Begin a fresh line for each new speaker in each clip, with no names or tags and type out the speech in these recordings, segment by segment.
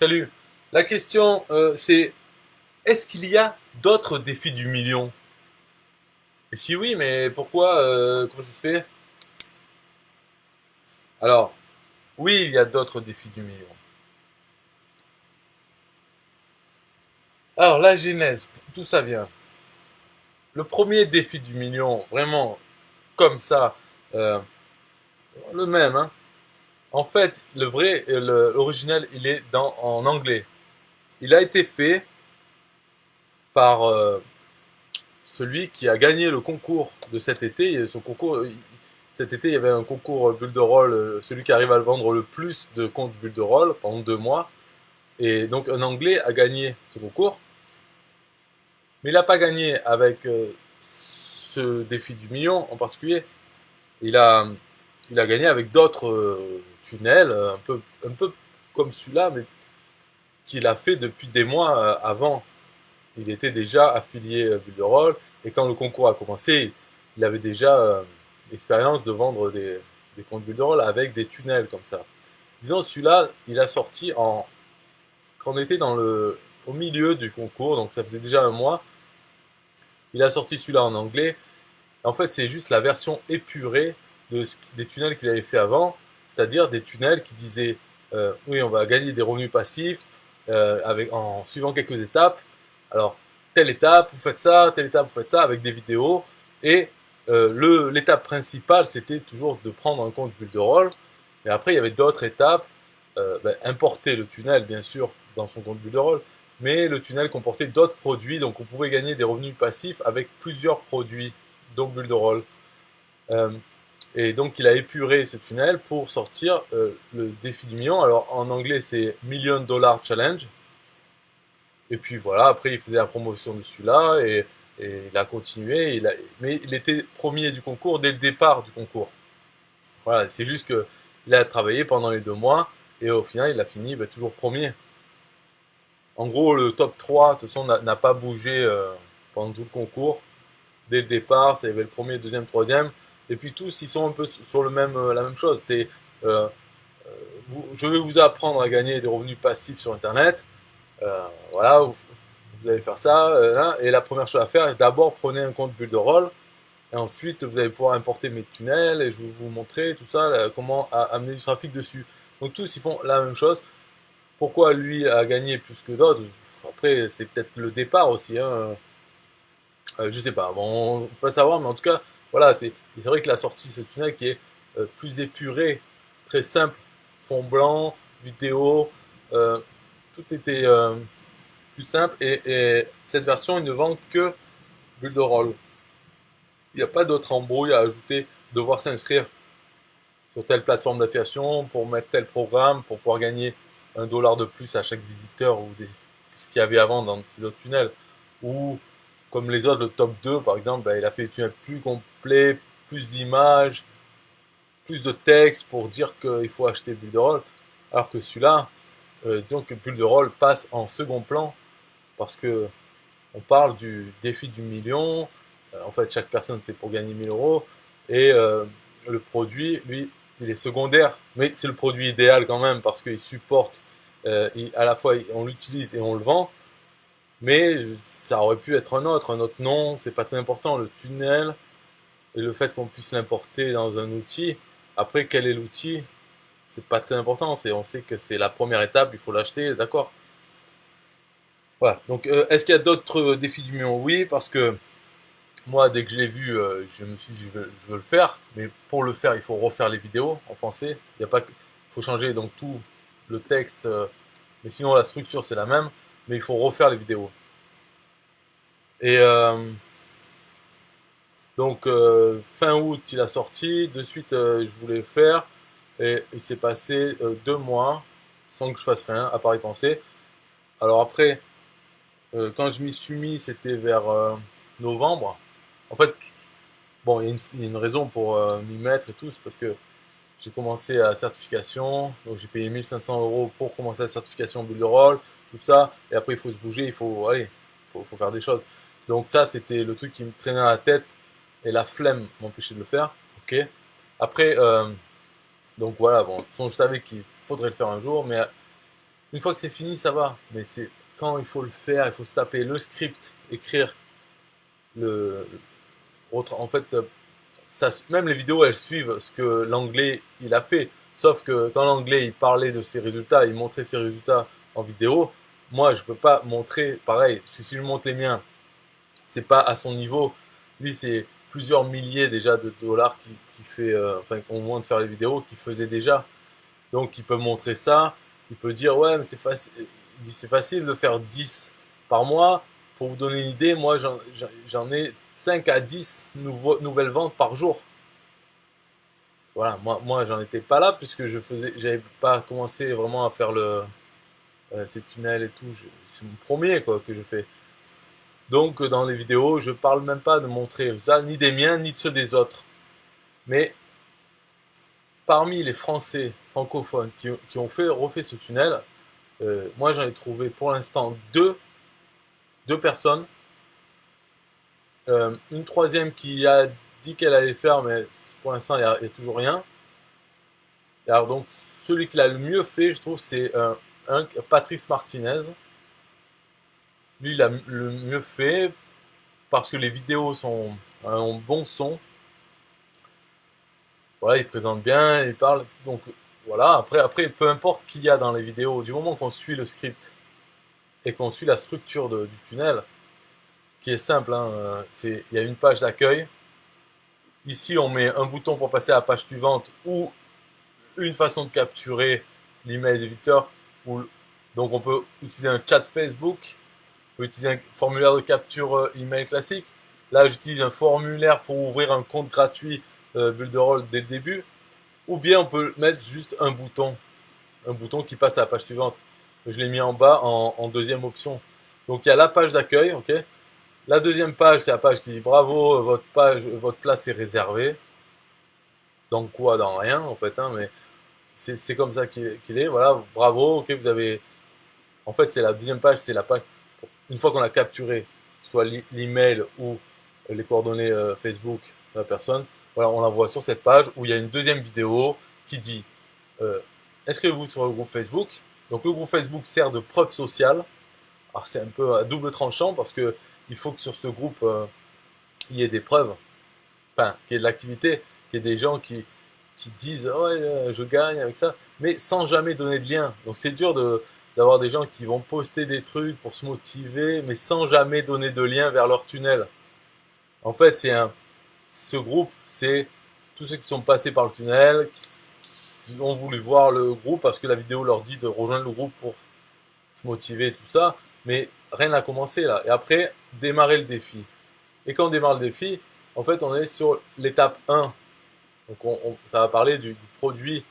Salut. La question, c'est est-ce qu'il y a d'autres défis du million? Et si oui, mais pourquoi? Comment ça se fait? Alors, oui, il y a d'autres défis du million. Alors, la genèse, d'où ça vient? Le premier défi du million, vraiment comme ça, euh, le même, hein. En fait, l'original, il est en anglais. Il a été fait par celui qui a gagné le concours de cet été. Et son concours, cet été, il y avait un concours bulle de rôle, celui qui arrive à le vendre le plus de comptes bulle de rôle pendant 2 mois. Et donc un Anglais a gagné ce concours, mais il n'a pas gagné avec ce défi du million en particulier. Il a, il a gagné avec d'autres tunnels, un peu comme celui-là, mais qu'il a fait depuis des mois avant. Il était déjà affilié bulle de rôle, et quand le concours a commencé, il avait déjà l'expérience de vendre des comptes bulle de rôle avec des tunnels comme ça. Disons, celui-là, il a sorti quand on était au milieu du concours, donc ça faisait déjà un mois. Il a sorti celui-là en anglais. En fait, c'est juste la version épurée des tunnels qu'il avait fait avant, c'est-à-dire des tunnels qui disaient oui, on va gagner des revenus passifs en suivant quelques étapes. Alors, telle étape, vous faites ça, telle étape, vous faites ça, avec des vidéos. Et l'étape principale, c'était toujours de prendre en compte bulle de rôle. Mais après, il y avait d'autres étapes. Importer le tunnel, bien sûr, dans son compte bulle de rôle. Mais le tunnel comportait d'autres produits, donc on pouvait gagner des revenus passifs avec plusieurs produits, dont bulle de rôle. Euh, et donc il a épuré ce tunnel pour sortir le défi du million. Alors en anglais c'est Million Dollar Challenge. Et puis voilà, après il faisait la promotion de celui-là et il a continué. Mais il était premier du concours dès le départ du concours. Voilà, c'est juste que il a travaillé pendant les 2 mois et au final il a fini toujours premier. En gros, le top 3 de toute façon, n'a pas bougé pendant tout le concours. Dès le départ, ça y avait le premier, deuxième, troisième. Et puis tous, ils sont un peu sur la même chose. C'est, euh, je vais vous apprendre à gagner des revenus passifs sur Internet. Voilà, vous allez faire ça. Et la première chose à faire, est d'abord prenez un compte bulle de rôle. Et ensuite, vous allez pouvoir importer mes tunnels et je vais vous montrer tout ça, là, comment amener du trafic dessus. Donc tous, ils font la même chose. Pourquoi lui a gagné plus que d'autres? Après, c'est peut-être le départ aussi, hein. Je sais pas, bon, on peut pas savoir, mais en tout cas, voilà, c'est vrai qu'il a sorti ce tunnel qui est plus épuré, très simple, fond blanc, vidéo, euh, tout était plus simple, et cette version, il ne vend que bulle de rôle. Il n'y a pas d'autre embrouille à ajouter, devoir s'inscrire sur telle plateforme d'affiliation pour mettre tel programme, pour pouvoir gagner 1 dollar de plus à chaque visiteur, ce qu'il y avait avant dans ces autres tunnels, ou comme les autres, le top 2 par exemple, il a fait des tunnels plus complets, plus d'images, plus de texte pour dire qu'il faut acheter Bulle de Rôle, alors que celui-là, disons que Bulle de Rôle passe en second plan parce que on parle du défi du million. En fait, chaque personne c'est pour gagner 1 000 euros et le produit, lui, il est secondaire, mais c'est le produit idéal quand même parce qu'il supporte à la fois on l'utilise et on le vend. Mais ça aurait pu être un autre nom, c'est pas très important. Le tunnel et le fait qu'on puisse l'importer dans un outil. Après, quel est l'outil? C'est pas très important. On sait que c'est la première étape, il faut l'acheter, d'accord. Voilà. Donc, est-ce qu'il y a d'autres défis du million? Oui, parce que moi, dès que je l'ai vu, je me suis dit, je veux le faire. Mais pour le faire, il faut refaire les vidéos en français. Il y a pas que, il faut changer donc tout le texte, mais sinon la structure c'est la même. Mais il faut refaire les vidéos. Et donc fin août, il a sorti. De suite, je voulais le faire. Et il s'est passé 2 mois sans que je fasse rien, à part y penser. Alors après, quand je m'y suis mis, c'était vers novembre. En fait, bon, il y a une raison pour m'y mettre et tout, c'est parce que j'ai commencé la certification. Donc j'ai payé 1 500 € pour commencer la certification bulle de rôle, tout ça. Et après, il faut se bouger, faut faire des choses. Donc ça, c'était le truc qui me traînait à la tête et la flemme m'empêchait de le faire. Ok. Après, donc voilà, bon, de toute façon, je savais qu'il faudrait le faire un jour, mais Une fois que c'est fini, ça va. Mais c'est quand il faut le faire, il faut se taper le script, écrire le. En fait, ça, même les vidéos, elles suivent ce que l'anglais il a fait. Sauf que quand l'anglais il parlait de ses résultats, il montrait ses résultats en vidéo. Moi, je peux pas montrer pareil. Parce que si je montre les miens, c'est pas à son niveau. Lui, c'est plusieurs milliers déjà de dollars qui fait, enfin, au moins de faire les vidéos, qu'il faisait déjà. Donc, il peut montrer ça. Il peut dire, ouais, mais c'est facile. Il dit, c'est facile de faire 10 par mois. Pour vous donner une idée, moi, j'en ai 5 à 10 nouvelles ventes par jour. Voilà, moi j'en étais pas là puisque j'avais pas commencé vraiment à faire ces tunnels et tout. C'est mon premier quoi que je fais. Donc dans les vidéos, je parle même pas de montrer ça, ni des miens, ni de ceux des autres. Mais parmi les Français francophones qui ont refait ce tunnel, moi j'en ai trouvé pour l'instant deux personnes. Une troisième qui a dit qu'elle allait faire, mais pour l'instant il y a toujours rien. Alors donc celui qui l'a le mieux fait, je trouve, c'est un Patrice Martinez. Lui, il a le mieux fait parce que les vidéos ont bon son. Voilà, il présente bien, il parle. Donc voilà, après, peu importe qu'il y a dans les vidéos, du moment qu'on suit le script et qu'on suit la structure du tunnel, qui est simple, hein, il y a une page d'accueil. Ici, on met un bouton pour passer à la page suivante ou une façon de capturer l'email des visiteurs. Donc on peut utiliser un chat Facebook, on peut utiliser un formulaire de capture email classique. Là, j'utilise un formulaire pour ouvrir un compte gratuit Builderall dès le début. Ou bien on peut mettre juste un bouton qui passe à la page suivante. Je l'ai mis en bas en deuxième option. Donc il y a la page d'accueil, ok. La deuxième page, c'est la page qui dit bravo, votre place est réservée. Dans quoi? Dans rien en fait, hein, mais c'est comme ça qu'il est. Voilà, bravo, ok, vous avez. En fait, c'est la deuxième page, c'est la page. Une fois qu'on a capturé, soit l'email ou les coordonnées Facebook de la personne, voilà, on la voit sur cette page où il y a une deuxième vidéo qui dit inscrivez-vous sur le groupe Facebook. Donc le groupe Facebook sert de preuve sociale. Alors c'est un peu à double tranchant parce que il faut que sur ce groupe il y ait des preuves, enfin qu'il y ait de l'activité, qu'il y ait des gens qui disent oh, ouais, je gagne avec ça, mais sans jamais donner de lien. Donc c'est dur d'avoir des gens qui vont poster des trucs pour se motiver, mais sans jamais donner de lien vers leur tunnel. En fait, ce groupe, c'est tous ceux qui sont passés par le tunnel, qui ont voulu voir le groupe parce que la vidéo leur dit de rejoindre le groupe pour se motiver, tout ça. Mais rien n'a commencé là. Et après, démarrer le défi. Et quand on démarre le défi, en fait, on est sur l'étape 1. Donc, ça va parler du produit.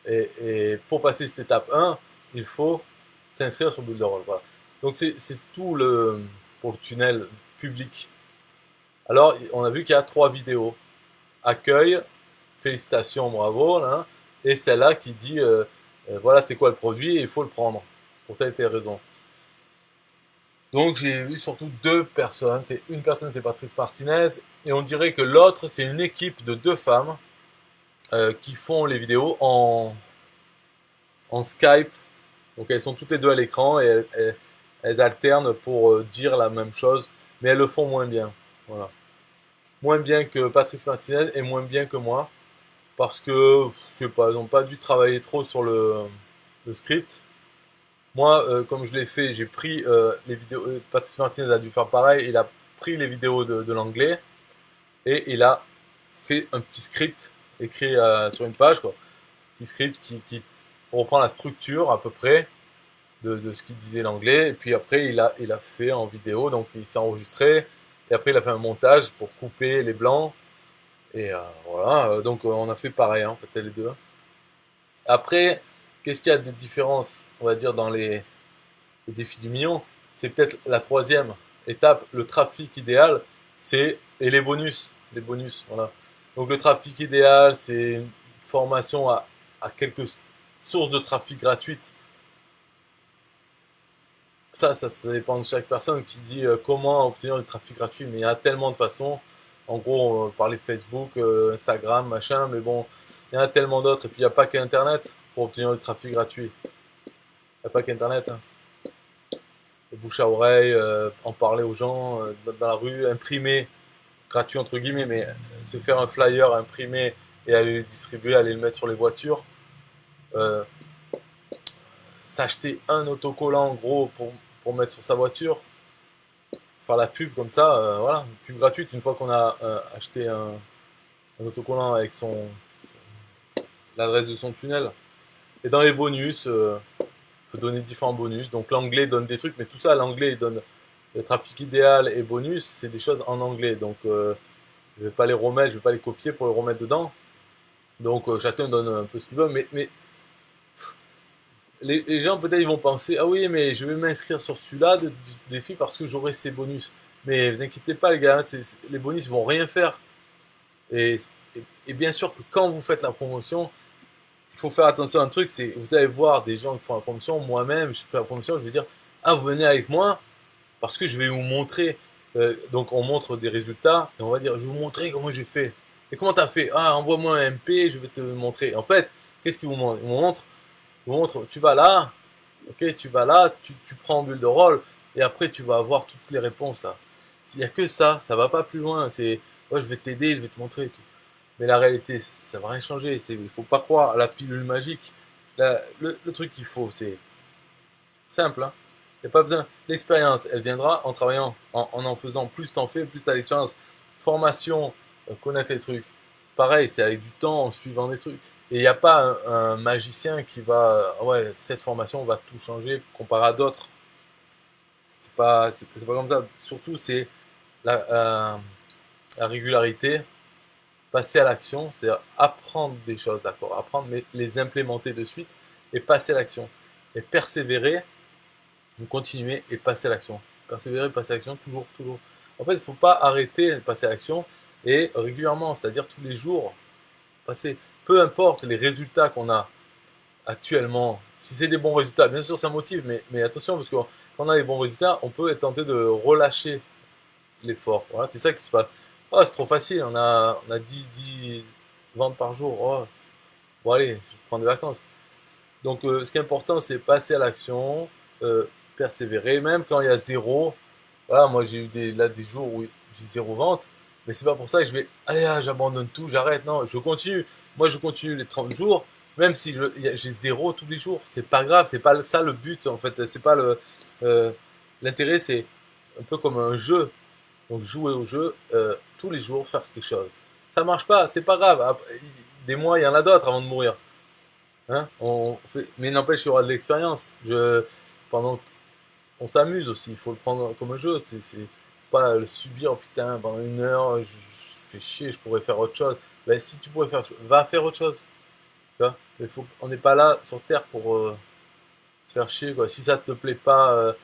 Et pour passer cette étape 1, il faut s'inscrire sur Builderall. Voilà. Donc, c'est tout pour le tunnel public. Alors, on a vu qu'il y a 3 vidéos. Accueil, félicitations, bravo, là, et celle-là qui dit voilà c'est quoi le produit et il faut le prendre pour telle et telle raison. Donc j'ai vu surtout deux personnes. C'est une personne, c'est Patrice Martinez, et on dirait que l'autre c'est une équipe de deux femmes qui font les vidéos en Skype. Donc elles sont toutes les deux à l'écran et elles alternent pour dire la même chose, mais elles le font moins bien. Voilà. Moins bien que Patrice Martinez et moins bien que moi. Parce que, je sais pas, ils n'ont pas dû travailler trop sur le script. Moi, comme je l'ai fait, j'ai pris les vidéos. Patrice Martinez a dû faire pareil. Il a pris les vidéos de l'anglais et il a fait un petit script écrit sur une page, quoi. Petit script qui reprend la structure à peu près de ce qu'il disait l'anglais. Et puis après, il a fait en vidéo, donc il s'est enregistré. Et après, il a fait un montage pour couper les blancs. Et voilà, donc on a fait pareil, hein, en fait, les deux. Après, qu'est-ce qu'il y a de différence, on va dire, dans les défis du million? C'est peut-être la troisième étape, le trafic idéal, et les bonus. Les bonus, voilà. Donc le trafic idéal, c'est une formation à quelques sources de trafic gratuites. Ça dépend de chaque personne qui dit comment obtenir du trafic gratuit, mais il y a tellement de façons. En gros, on parlait Facebook, Instagram, machin, mais bon, il y en a tellement d'autres. Et puis il n'y a pas qu'Internet pour obtenir du trafic gratuit. n'y a pas qu'Internet, hein. Le bouche à oreille, en parler aux gens dans la rue, imprimer, gratuit entre guillemets, mais se faire un flyer, imprimer et aller le distribuer, aller le mettre sur les voitures. Euh, S'acheter un autocollant gros pour mettre sur sa voiture, faire la pub comme ça, voilà, une pub gratuite une fois qu'on a acheté un autocollant avec l'adresse de son tunnel. Et dans les bonus, on peut donner différents bonus. Donc l'anglais donne des trucs, mais tout ça, l'anglais donne le trafic idéal et bonus, c'est des choses en anglais. Donc je vais pas les remettre, je vais pas les copier pour les remettre dedans. Donc chacun donne un peu ce qu'il veut, mais les gens peut-être ils vont penser ah oui mais je vais m'inscrire sur celui-là du défi parce que j'aurai ces bonus. Mais vous inquiétez pas les gars, les bonus vont rien faire. Et, et bien sûr que quand vous faites la promotion, il faut faire attention à un truc, c'est vous allez voir des gens qui font la promotion, moi-même je fais la promotion, je vais dire ah vous venez avec moi parce que je vais vous montrer. Donc on montre des résultats et on va dire je vais vous montrer comment j'ai fait. Et comment t'as fait? Ah envoie-moi un MP, je vais te montrer. En fait, qu'est-ce qu'ils vous montrent? Ils vous montrent, tu vas là, ok, tu vas là, tu prends en bulle de rôle et après tu vas avoir toutes les réponses là. Il n'y a que ça va pas plus loin. C'est ouais, je vais t'aider, je vais te montrer et tout. Mais la réalité, ça va rien changer. Il faut pas croire à la pilule magique. Le truc qu'il faut, c'est simple. Hein. Il n'y a pas besoin. L'expérience, elle viendra en travaillant, en faisant. Plus t'en fais, plus tu as l'expérience. Formation, connaître les trucs. Pareil, c'est avec du temps, en suivant des trucs. Et il n'y a pas un magicien qui va, ouais, cette formation va tout changer comparé à d'autres. C'est pas comme ça. Surtout, c'est la régularité, passer à l'action, c'est-à-dire apprendre des choses, d'accord, apprendre, mais les implémenter de suite et passer à l'action. Et persévérer, continuer et passer à l'action. Persévérer, passer à l'action, toujours, toujours. En fait, il ne faut pas arrêter de passer à l'action et régulièrement, c'est-à-dire tous les jours, passer. Peu importe les résultats qu'on a actuellement, si c'est des bons résultats, bien sûr ça motive, mais attention, parce que quand on a les bons résultats, on peut être tenté de relâcher l'effort. Voilà, c'est ça qui se passe. Oh, c'est trop facile, on a 10 ventes par jour. Oh, bon, allez, je prends des vacances. Donc, ce qui est important, c'est passer à l'action, persévérer, même quand il y a zéro. Voilà, moi j'ai eu des jours où j'ai zéro vente, mais c'est pas pour ça que je vais, allez, ah, j'abandonne tout, j'arrête. Non, je continue. Moi, je continue les 30 jours, même si j'ai zéro tous les jours. C'est pas grave, c'est pas ça le but en fait. C'est pas euh, l'intérêt, c'est un peu comme un jeu. Donc jouer au jeu tous les jours, faire quelque chose. Ça marche pas, c'est pas grave. Des mois, il y en a d'autres avant de mourir. Hein mais n'empêche, il y aura de l'expérience. Pendant, on s'amuse aussi. Il faut le prendre comme un jeu. C'est pas le subir. Oh, putain, pendant une heure, je fais chier. Je pourrais faire autre chose. Ben, si tu pourrais faire, va faire autre chose. Tu vois. On n'est pas là sur Terre pour se faire chier. Quoi. Si ça te plaît pas.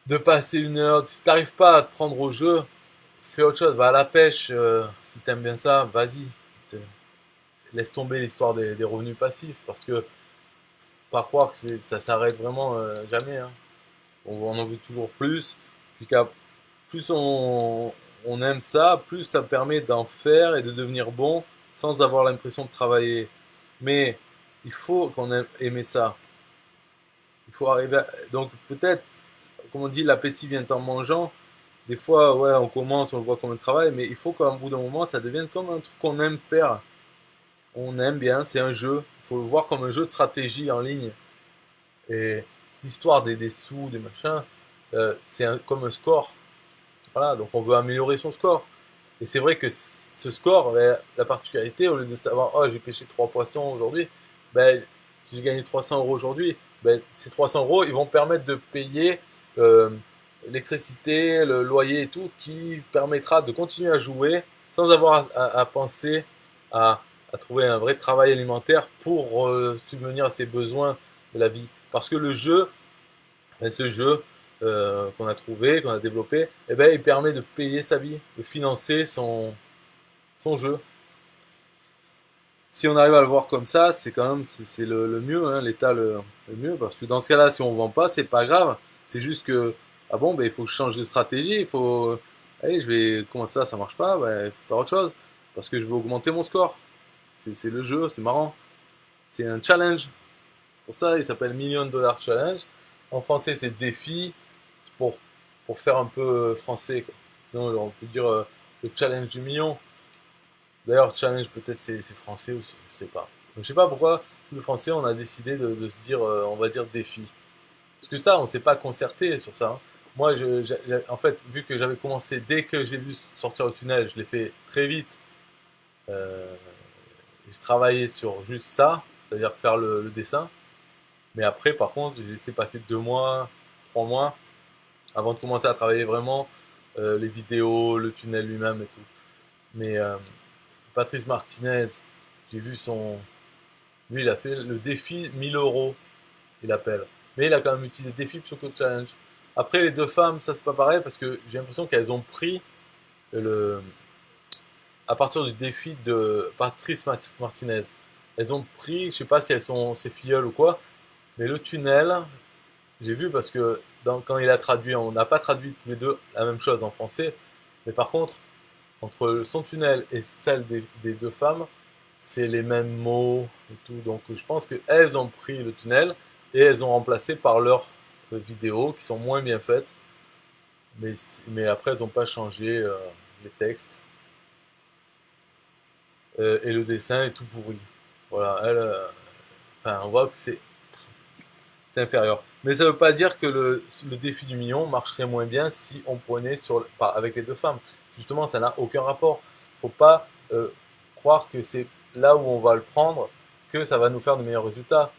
De passer une heure, si t'arrives pas à te prendre au jeu, fais autre chose, va à la pêche, si t'aimes bien ça, vas-y. Laisse tomber l'histoire des revenus passifs, parce que pas croire que ça s'arrête vraiment jamais. Hein. On en veut toujours plus, puis plus on aime ça, plus ça permet d'en faire et de devenir bon sans avoir l'impression de travailler. Mais il faut qu'on aime aimer ça. Il faut arriver donc peut-être, comme on dit, l'appétit vient en mangeant. Des fois, ouais, on commence, on le voit comme un travail, mais il faut qu'à un bout d'un moment, ça devienne comme un truc qu'on aime faire. On aime bien, c'est un jeu. Il faut le voir comme un jeu de stratégie en ligne. Et l'histoire des sous, des machins, comme un score. Voilà, donc on veut améliorer son score. Et c'est vrai que ce score, la particularité, au lieu de savoir, oh, j'ai pêché 3 poissons aujourd'hui, ben, si j'ai gagné 300 euros aujourd'hui, ben, ces 300 euros, ils vont permettre de payer euh, l'électricité, le loyer et tout, qui permettra de continuer à jouer sans avoir à penser à, à trouver un vrai travail alimentaire pour subvenir à ses besoins de la vie. Parce que le jeu, ce jeu qu'on a trouvé, qu'on a développé, eh ben, il permet de payer sa vie, de financer son jeu. Si on arrive à le voir comme ça, c'est quand même c'est le mieux, hein, l'état le mieux, parce que dans ce cas-là, si on vend pas, c'est pas grave. C'est juste que ah bon, ben il faut que je change de stratégie, il faut, allez, je vais comment ça marche pas, ben il faut faire autre chose, parce que je veux augmenter mon score. C'est le jeu, c'est marrant, c'est un challenge. Pour ça, il s'appelle Million Dollar Challenge. En français, c'est défi, c'est pour faire un peu français, quoi. Sinon, on peut dire le challenge du million. D'ailleurs, challenge, peut-être c'est français ou je sais pas. Donc, je sais pas pourquoi le français, on a décidé de se dire, on va dire défi. Parce que ça, on s'est pas concerté sur ça, hein. Moi, en fait, vu que j'avais commencé dès que j'ai vu sortir le tunnel, je l'ai fait très vite. Euh, j'ai travaillé sur juste ça, c'est-à-dire faire le dessin. Mais après, par contre, j'ai laissé passer 2 mois, 3 mois, avant de commencer à travailler vraiment les vidéos, le tunnel lui-même et tout. Mais Patrice Martinez, j'ai vu son... Lui, il a fait le défi 1000 euros, il appelle. Mais il a quand même utilisé défi plutôt que challenge. Après, les deux femmes, ça c'est pas pareil parce que j'ai l'impression qu'elles ont pris le... à partir du défi de Patrice Martinez. Elles ont pris, je sais pas si elles sont ses filleules ou quoi, mais le tunnel, j'ai vu parce que quand il a traduit, on n'a pas traduit tous les deux la même chose en français, mais par contre, entre son tunnel et celle des deux femmes, c'est les mêmes mots et tout. Donc je pense qu'elles ont pris le tunnel et elles ont remplacé par leurs vidéos qui sont moins bien faites. Mais après, elles n'ont pas changé les textes. Et le dessin est tout pourri. Voilà, enfin, on voit que c'est inférieur. Mais ça ne veut pas dire que le défi du million marcherait moins bien si on prenait avec les deux femmes. Justement, ça n'a aucun rapport. Il ne faut pas croire que c'est là où on va le prendre que ça va nous faire de meilleurs résultats.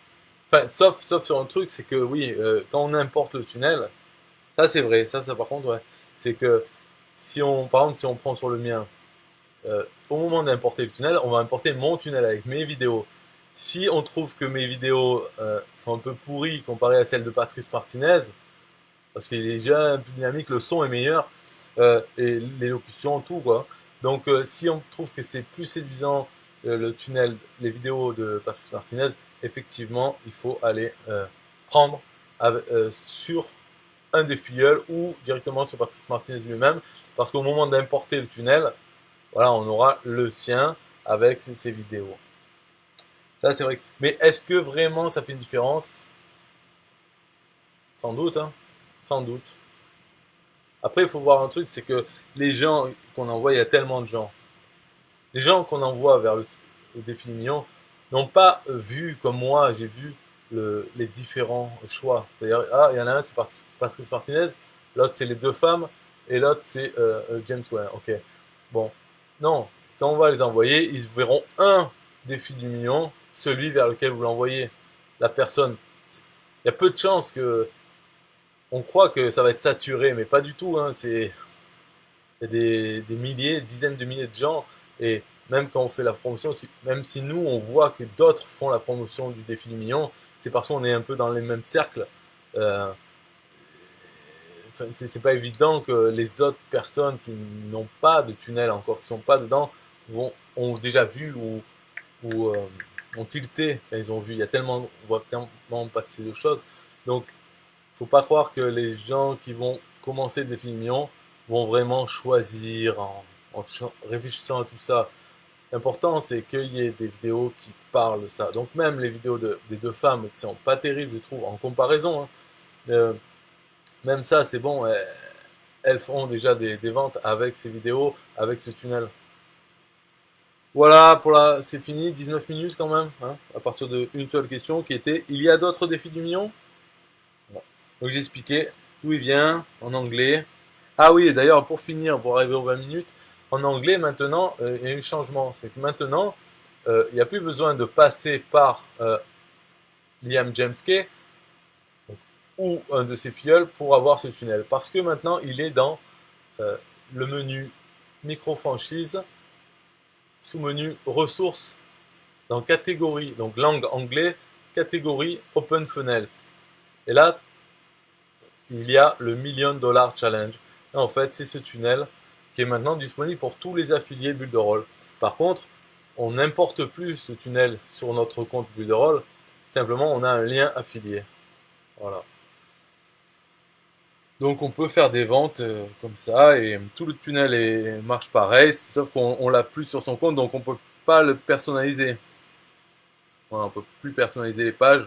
Enfin, sauf sur un truc, c'est que oui, quand on importe le tunnel, ça c'est vrai, ça par contre, ouais. C'est que par exemple, si on prend sur le mien, au moment d'importer le tunnel, on va importer mon tunnel avec mes vidéos. Si on trouve que mes vidéos sont un peu pourries comparées à celles de Patrice Martinez, parce qu'il est déjà un peu dynamique, le son est meilleur, et l'élocution, tout quoi. Donc si on trouve que c'est plus séduisant le tunnel, les vidéos de Patrice Martinez, effectivement, il faut aller prendre sur un des filleuls ou directement sur Patrice Martinez lui-même, parce qu'au moment d'importer le tunnel, voilà, on aura le sien avec ses vidéos. Ça, c'est vrai. Mais est-ce que vraiment ça fait une différence? Sans doute, hein. Sans doute. Après, il faut voir un truc, c'est que les gens qu'on envoie, il y a tellement de gens. Les gens qu'on envoie vers le défi du million n'ont pas vu, comme moi, j'ai vu les différents choix. C'est-à-dire, ah, il y en a un, c'est Patrice Martinez, l'autre, c'est les deux femmes, et l'autre, c'est James Ware. Ok. Bon. Non. Quand on va les envoyer, ils verront un défi du million, celui vers lequel vous l'envoyez. La personne. Il y a peu de chances que. On croit que ça va être saturé, mais pas du tout, hein. Il y a des milliers, dizaines de milliers de gens. Et même quand on fait la promotion, même si nous, on voit que d'autres font la promotion du défi du million, c'est parce qu'on est un peu dans les mêmes cercles. Euh, enfin, c'est pas évident que les autres personnes qui n'ont pas de tunnel encore, qui sont pas dedans, ont déjà vu ou ont tilté quand ils ont vu. Il y a tellement, on voit tellement passer de choses. Donc, faut pas croire que les gens qui vont commencer le défi du million vont vraiment choisir en réfléchissant à tout ça. L'important, c'est qu'il y ait des vidéos qui parlent de ça. Donc même les vidéos des deux femmes qui sont pas terribles, je trouve, en comparaison, hein, euh, même ça, c'est bon. Elles font déjà des ventes avec ces vidéos, avec ce tunnel. Voilà, c'est fini, 19 minutes quand même, hein, à partir d'une seule question qui était, il y a d'autres défis du million? Bon. Donc j'ai expliqué d'où il vient, en anglais. Ah oui, et d'ailleurs, pour finir, pour arriver aux 20 minutes, en anglais, maintenant, il y a eu un changement. C'est que maintenant, il n'y a plus besoin de passer par Liam James Kay ou un de ses filleuls pour avoir ce tunnel. Parce que maintenant, il est dans euh, le menu micro-franchise, sous-menu ressources, dans catégorie, donc langue anglais, catégorie Open Funnels. Et là, il y a le Million Dollar Challenge. Et en fait, c'est ce tunnel qui est maintenant disponible pour tous les affiliés Builderall. Par contre, on n'importe plus ce tunnel sur notre compte Builderall. Simplement, on a un lien affilié. Voilà. Donc, on peut faire des ventes comme ça et tout le tunnel marche pareil, sauf qu'on l'a plus sur son compte, donc on peut pas le personnaliser. Voilà, on peut plus personnaliser les pages.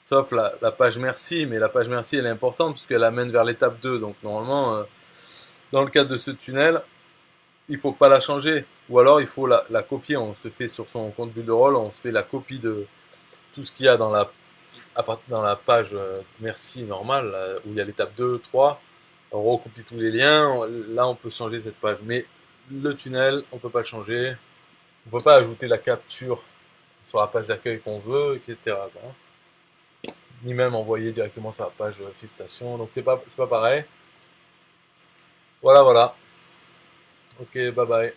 Sauf la page merci, mais la page merci elle est importante puisqu'elle amène vers l'étape 2. Donc normalement, dans le cadre de ce tunnel, il faut pas la changer. Ou alors il faut la copier. On se fait sur son compte Builderall, on se fait la copie de tout ce qu'il y a dans la page merci normale, où il y a l'étape 2, 3. On recopie tous les liens. Là, on peut changer cette page. Mais le tunnel, on peut pas le changer. On peut pas ajouter la capture sur la page d'accueil qu'on veut, etc. Ni même envoyer directement sur la page félicitations. Donc c'est pas pareil. Voilà, voilà. Ok, bye bye.